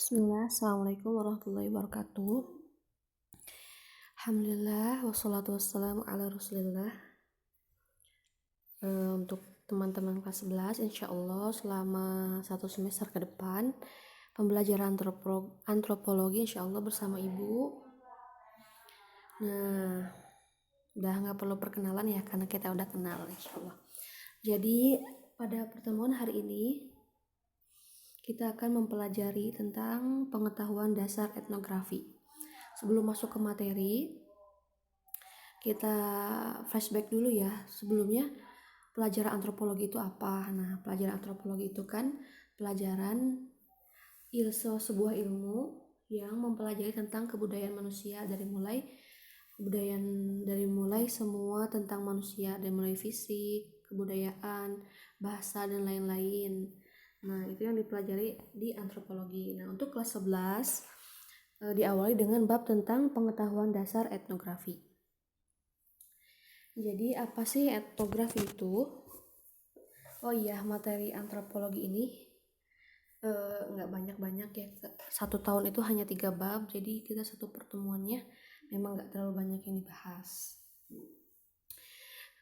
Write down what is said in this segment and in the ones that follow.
Bismillah, Assalamualaikum warahmatullahi wabarakatuh. Alhamdulillah, wassalatu wassalamu ala rasulillah. Untuk teman-teman kelas 11, insya Allah selama satu semester ke depan pembelajaran antropologi insya Allah bersama ibu. Nah, udah nggak perlu perkenalan ya karena kita udah kenal insya Allah. Jadi pada pertemuan hari ini kita akan mempelajari tentang pengetahuan dasar etnografi. Sebelum masuk ke materi, kita flashback dulu ya. Sebelumnya, pelajaran antropologi itu apa? Nah, pelajaran antropologi itu kan pelajaran sebuah ilmu yang mempelajari tentang kebudayaan manusia dari mulai semua tentang manusia, dari mulai fisik, kebudayaan, bahasa dan lain-lain. Nah, itu yang dipelajari di antropologi. Nah, untuk kelas 11 diawali dengan bab tentang pengetahuan dasar etnografi. Jadi apa sih etnografi itu? Oh iya, materi antropologi ini nggak banyak-banyak ya. Satu tahun itu hanya 3 bab, jadi kita satu pertemuannya memang nggak terlalu banyak yang dibahas.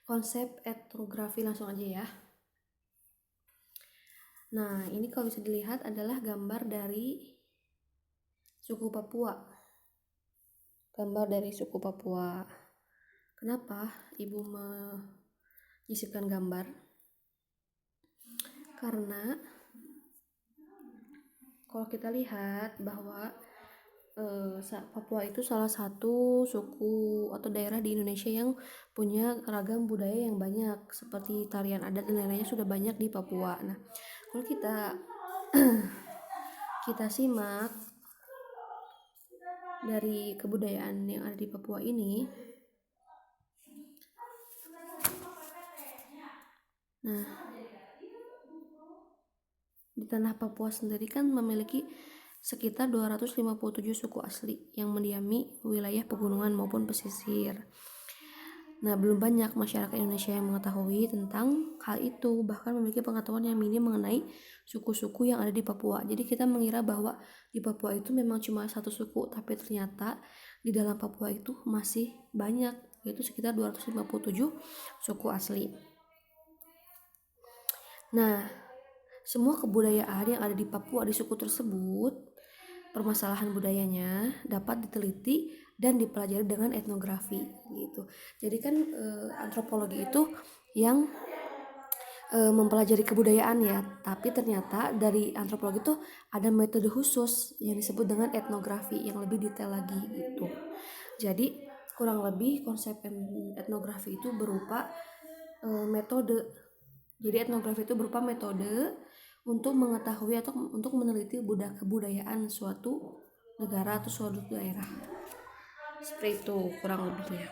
Konsep etnografi langsung aja ya. Nah, ini kalau bisa dilihat adalah gambar dari suku Papua. Gambar dari suku Papua. Kenapa ibu menyisipkan gambar? Karena kalau kita lihat bahwa Papua itu salah satu suku atau daerah di Indonesia yang punya ragam budaya yang banyak, seperti tarian adat dan lain-lainnya sudah banyak di Papua. Nah, kalau kita simak dari kebudayaan yang ada di Papua ini, nah di tanah Papua sendiri kan memiliki sekitar 257 suku asli yang mendiami wilayah pegunungan maupun pesisir. Nah, belum banyak masyarakat Indonesia yang mengetahui tentang hal itu, bahkan memiliki pengetahuan yang minim mengenai suku-suku yang ada di Papua. Jadi kita mengira bahwa di Papua itu memang cuma satu suku, tapi ternyata di dalam Papua itu masih banyak, yaitu sekitar 257 suku asli. Nah, semua kebudayaan yang ada di Papua di suku tersebut, permasalahan budayanya dapat diteliti dan dipelajari dengan etnografi gitu. Jadi kan antropologi itu yang mempelajari kebudayaan ya, tapi ternyata dari antropologi itu ada metode khusus yang disebut dengan etnografi yang lebih detail lagi gitu. Jadi kurang lebih konsep etnografi itu berupa metode. Jadi etnografi itu berupa metode untuk mengetahui atau untuk meneliti kebudayaan suatu negara atau suatu daerah. Seperti itu kurang lebihnya.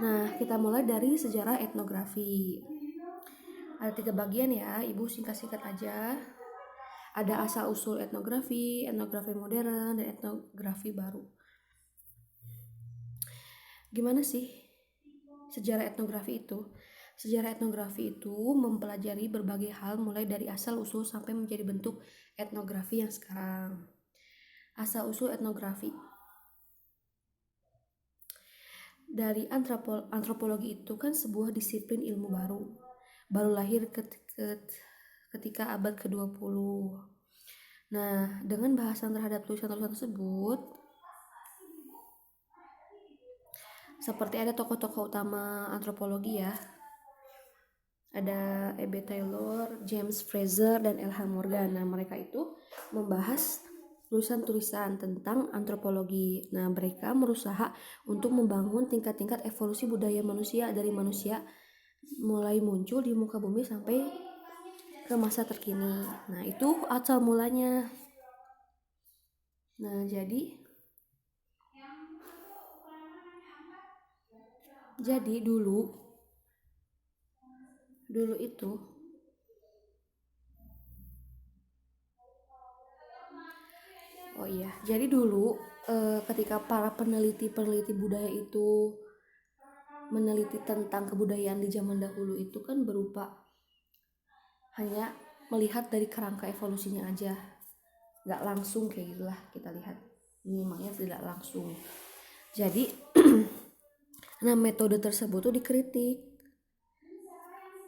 Nah, kita mulai dari sejarah etnografi. Ada 3 bagian ya, ibu singkat-singkat aja. Ada asal-usul etnografi, etnografi modern, dan etnografi baru. Gimana sih sejarah etnografi itu? Sejarah etnografi itu mempelajari berbagai hal mulai dari asal-usul sampai menjadi bentuk etnografi yang sekarang. Asal-usul etnografi. Dari antropologi itu kan sebuah disiplin ilmu baru lahir ketika abad ke-20. Nah, dengan bahasan terhadap tulisan-tulisan tersebut, seperti ada tokoh-tokoh utama antropologi ya, ada E.B. Taylor, James Fraser, dan L.H. Morgan. Nah, mereka itu membahas tulisan-tulisan tentang antropologi. Nah, mereka berusaha untuk membangun tingkat-tingkat evolusi budaya manusia dari manusia mulai muncul di muka bumi sampai ke masa terkini. Nah, itu asal mulanya. Nah, jadi dulu itu jadi dulu ketika para peneliti budaya itu meneliti tentang kebudayaan di zaman dahulu itu kan berupa hanya melihat dari kerangka evolusinya aja. nggak langsung kayak gitulah, kita lihat ini makanya tidak langsung. Jadi nah metode tersebut tuh dikritik.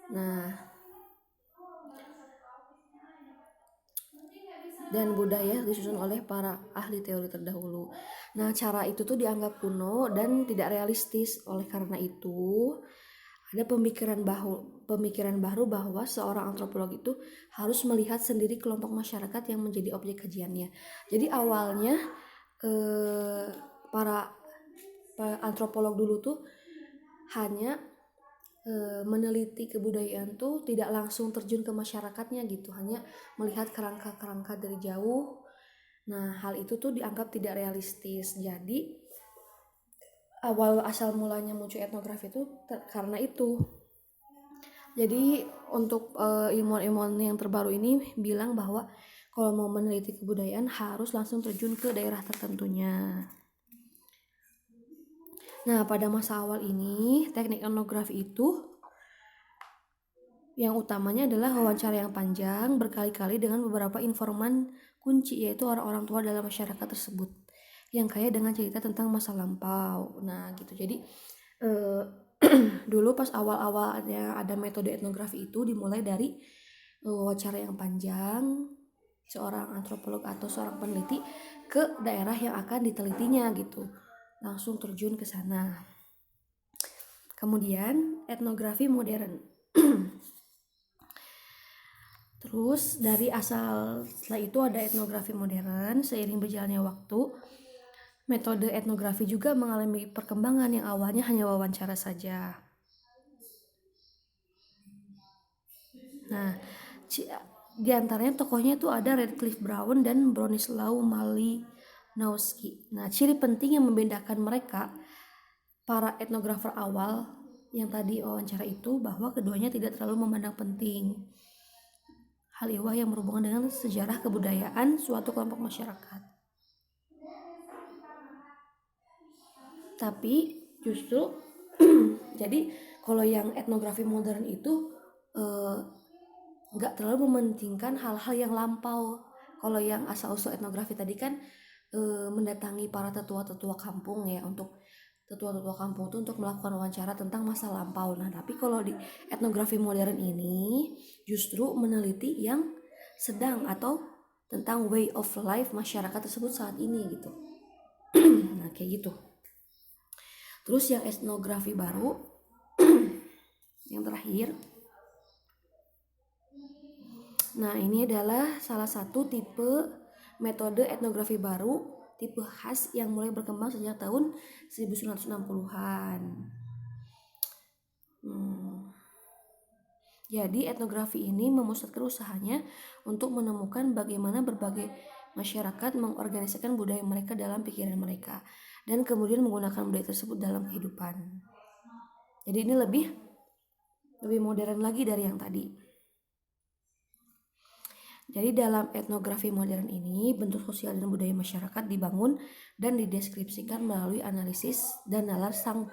Nah, dan budaya disusun oleh para ahli teori terdahulu. Nah, cara itu tuh dianggap kuno dan tidak realistis. Oleh karena itu, ada pemikiran baru bahwa seorang antropolog itu harus melihat sendiri kelompok masyarakat yang menjadi objek kajiannya. Jadi awalnya para antropolog dulu tuh hanya meneliti kebudayaan tuh tidak langsung terjun ke masyarakatnya gitu, hanya melihat kerangka-kerangka dari jauh. Nah, hal itu tuh dianggap tidak realistis. Jadi awal asal mulanya muncul etnografi itu karena itu. Jadi untuk ilmuwan-ilmuwan yang terbaru ini bilang bahwa kalau mau meneliti kebudayaan harus langsung terjun ke daerah tertentunya. Nah, pada masa awal ini, teknik etnografi itu yang utamanya adalah wawancara yang panjang berkali-kali dengan beberapa informan kunci, yaitu orang-orang tua dalam masyarakat tersebut yang kaya dengan cerita tentang masa lampau. Nah, gitu. Jadi dulu pas awal-awalnya ada metode etnografi itu dimulai dari wawancara yang panjang seorang antropolog atau seorang peneliti ke daerah yang akan ditelitinya gitu. Langsung terjun ke sana. Kemudian etnografi modern. Terus dari setelah itu ada etnografi modern. Seiring berjalannya waktu, metode etnografi juga mengalami perkembangan yang awalnya hanya wawancara saja. Nah, di antaranya tokohnya itu ada Radcliffe Brown dan Bronislaw Malinowski. Nah, ciri penting yang membedakan mereka, para etnografer awal yang tadi wawancara itu, bahwa keduanya tidak terlalu memandang penting hal ihwal yang berhubungan dengan sejarah kebudayaan suatu kelompok masyarakat. Tapi justru jadi kalau yang etnografi modern itu nggak terlalu mementingkan hal-hal yang lampau. Kalau yang asal-usul etnografi tadi kan mendatangi para tetua-tetua kampung ya, untuk tetua-tetua kampung itu untuk melakukan wawancara tentang masa lampau. Nah, tapi kalau di etnografi modern ini justru meneliti yang sedang atau tentang way of life masyarakat tersebut saat ini gitu. Nah, kayak gitu. Terus yang etnografi baru yang terakhir. Nah, ini adalah salah satu tipe metode etnografi baru, tipe khas yang mulai berkembang sejak tahun 1960-an. Jadi etnografi ini memusatkan usahanya untuk menemukan bagaimana berbagai masyarakat mengorganisasikan budaya mereka dalam pikiran mereka dan kemudian menggunakan budaya tersebut dalam kehidupan. Jadi ini lebih modern lagi dari yang tadi. Jadi dalam etnografi modern ini, bentuk sosial dan budaya masyarakat dibangun dan dideskripsikan melalui analisis dan nalar sang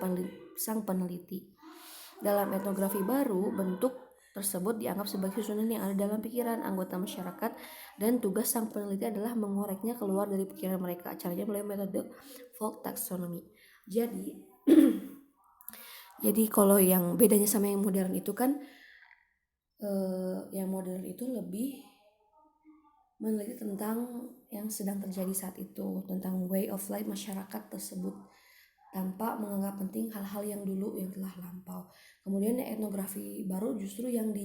peneliti. Dalam etnografi baru, bentuk tersebut dianggap sebagai susunan yang ada dalam pikiran anggota masyarakat, dan tugas sang peneliti adalah mengoreknya keluar dari pikiran mereka. Caranya melalui metode folk taxonomy. Jadi jadi kalau yang bedanya sama yang modern itu kan yang modern itu lebih meneliti tentang yang sedang terjadi saat itu, tentang way of life masyarakat tersebut, tanpa menganggap penting hal-hal yang dulu yang telah lampau. Kemudian etnografi baru justru yang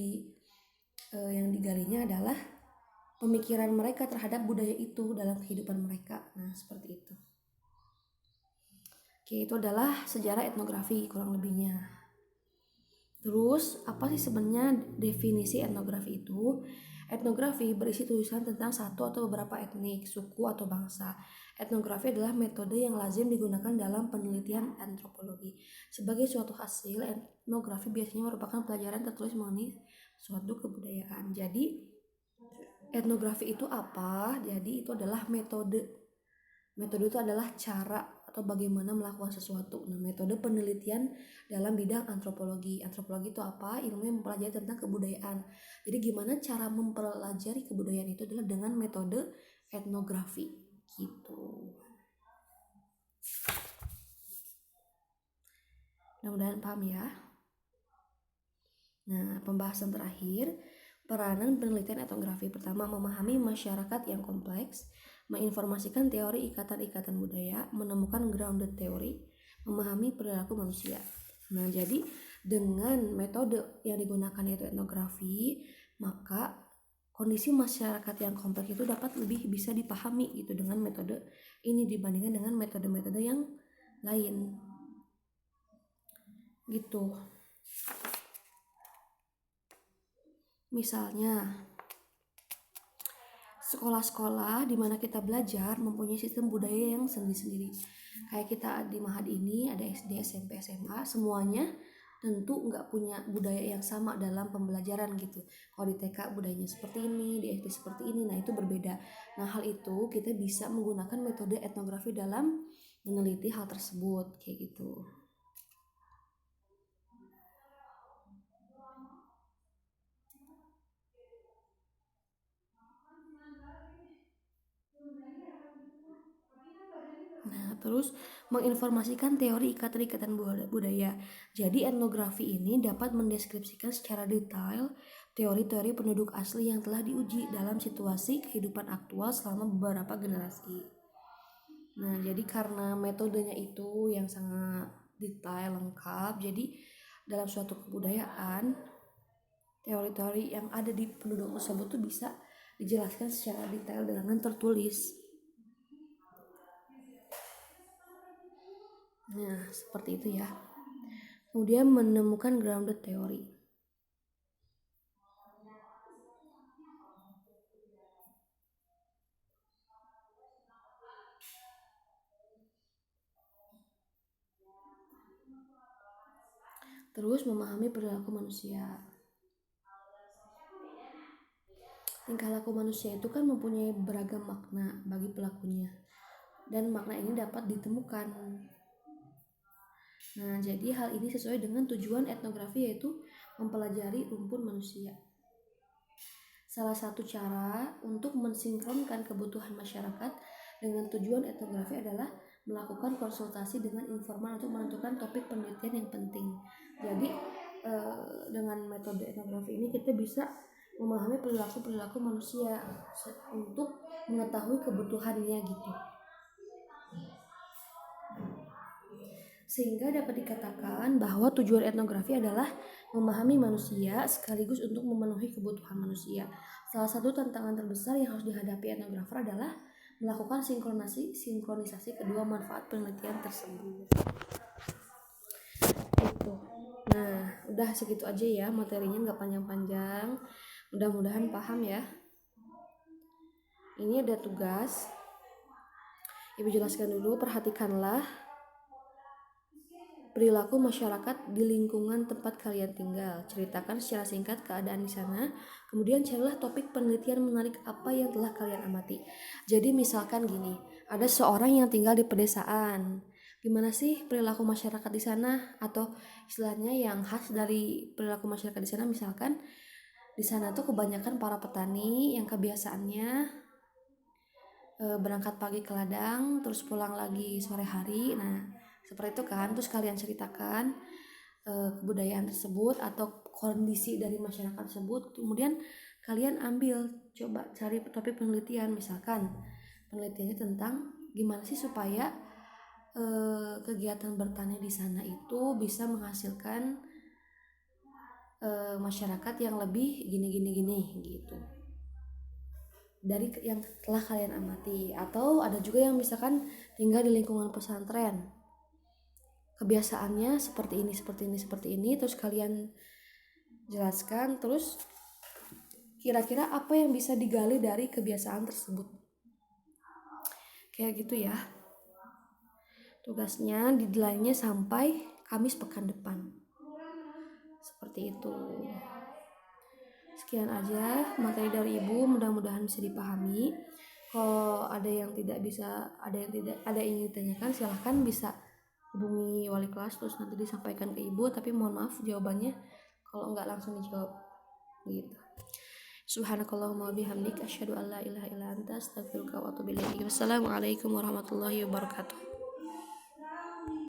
digalinya adalah pemikiran mereka terhadap budaya itu dalam kehidupan mereka. Nah, seperti itu. Oke, itu adalah sejarah etnografi kurang lebihnya. Terus, apa sih sebenarnya definisi etnografi itu? Etnografi berisi tulisan tentang satu atau beberapa etnik, suku, atau bangsa. Etnografi adalah metode yang lazim digunakan dalam penelitian antropologi. Sebagai suatu hasil, etnografi biasanya merupakan pelajaran tertulis mengenai suatu kebudayaan. Jadi, etnografi itu apa? Jadi, itu adalah metode. Metode itu adalah cara atau bagaimana melakukan sesuatu. Nah, metode penelitian dalam bidang antropologi. Antropologi itu apa? Ilmu yang mempelajari tentang kebudayaan. Jadi gimana cara mempelajari kebudayaan itu adalah dengan metode etnografi gitu. Mudah-mudahan paham ya. Nah, pembahasan terakhir, peranan penelitian etnografi. Pertama, memahami masyarakat yang kompleks, menginformasikan teori ikatan-ikatan budaya, menemukan grounded teori, memahami perilaku manusia. Nah, jadi dengan metode yang digunakan yaitu etnografi, maka kondisi masyarakat yang kompleks itu dapat lebih bisa dipahami gitu dengan metode ini dibandingkan dengan metode-metode yang lain. Gitu. Misalnya, sekolah-sekolah di mana kita belajar mempunyai sistem budaya yang sendiri-sendiri. Kayak kita di Mahad ini ada SD, SMP, SMA, semuanya tentu nggak punya budaya yang sama dalam pembelajaran gitu. Kalau di TK budayanya seperti ini, di SD seperti ini, nah itu berbeda. Nah hal itu kita bisa menggunakan metode etnografi dalam meneliti hal tersebut, kayak gitu. Nah, terus menginformasikan teori ikatan-ikatan budaya. Jadi etnografi ini dapat mendeskripsikan secara detail teori-teori penduduk asli yang telah diuji dalam situasi kehidupan aktual selama beberapa generasi. Nah, jadi karena metodenya itu yang sangat detail, lengkap, jadi dalam suatu kebudayaan, teori-teori yang ada di penduduk tersebut tuh bisa dijelaskan secara detail dengan tertulis. Nah, seperti itu ya. Kemudian menemukan grounded teori. Terus memahami perilaku manusia. Tingkah laku manusia itu kan mempunyai beragam makna bagi pelakunya. Dan makna ini dapat ditemukan. Nah, jadi hal ini sesuai dengan tujuan etnografi yaitu mempelajari rumpun manusia. Salah satu cara untuk mensinkronkan kebutuhan masyarakat dengan tujuan etnografi adalah melakukan konsultasi dengan informan untuk menentukan topik penelitian yang penting. Jadi dengan metode etnografi ini kita bisa memahami perilaku manusia untuk mengetahui kebutuhannya gitu. Sehingga dapat dikatakan bahwa tujuan etnografi adalah memahami manusia sekaligus untuk memenuhi kebutuhan manusia. Salah satu tantangan terbesar yang harus dihadapi etnografer adalah melakukan sinkronisasi kedua manfaat penelitian tersebut. Itu. Nah, udah segitu aja ya materinya, nggak panjang-panjang. Mudah-mudahan paham ya. Ini ada tugas. Ibu jelaskan dulu, perhatikanlah perilaku masyarakat di lingkungan tempat kalian tinggal. Ceritakan secara singkat keadaan di sana. Kemudian carilah topik penelitian menarik apa yang telah kalian amati. Jadi misalkan gini, ada seorang yang tinggal di pedesaan. Gimana sih perilaku masyarakat di sana? Atau istilahnya yang khas dari perilaku masyarakat di sana, misalkan di sana tuh kebanyakan para petani yang kebiasaannya berangkat pagi ke ladang terus pulang lagi sore hari. Nah, seperti itu kan. Terus kalian ceritakan kebudayaan tersebut atau kondisi dari masyarakat tersebut. Kemudian kalian coba cari topik penelitian, misalkan penelitiannya tentang gimana sih supaya kegiatan bertani di sana itu bisa menghasilkan masyarakat yang lebih gini gitu dari yang telah kalian amati. Atau ada juga yang misalkan tinggal di lingkungan pesantren, kebiasaannya seperti ini, terus kalian jelaskan, terus kira-kira apa yang bisa digali dari kebiasaan tersebut, kayak gitu ya. Tugasnya deadline-nya sampai Kamis pekan depan, seperti itu. Sekian aja materi dari Ibu, mudah-mudahan bisa dipahami. Kalau ada yang ingin ditanyakan, silahkan bisa hubungi wali kelas terus nanti disampaikan ke Ibu, tapi mohon maaf jawabannya kalau nggak langsung dijawab gitu. Subhanakallahumma bihamdika asyhadu an la ilaha illa anta astaghfiruka wa atubu ilaik. Wassalamualaikum warahmatullahi wabarakatuh.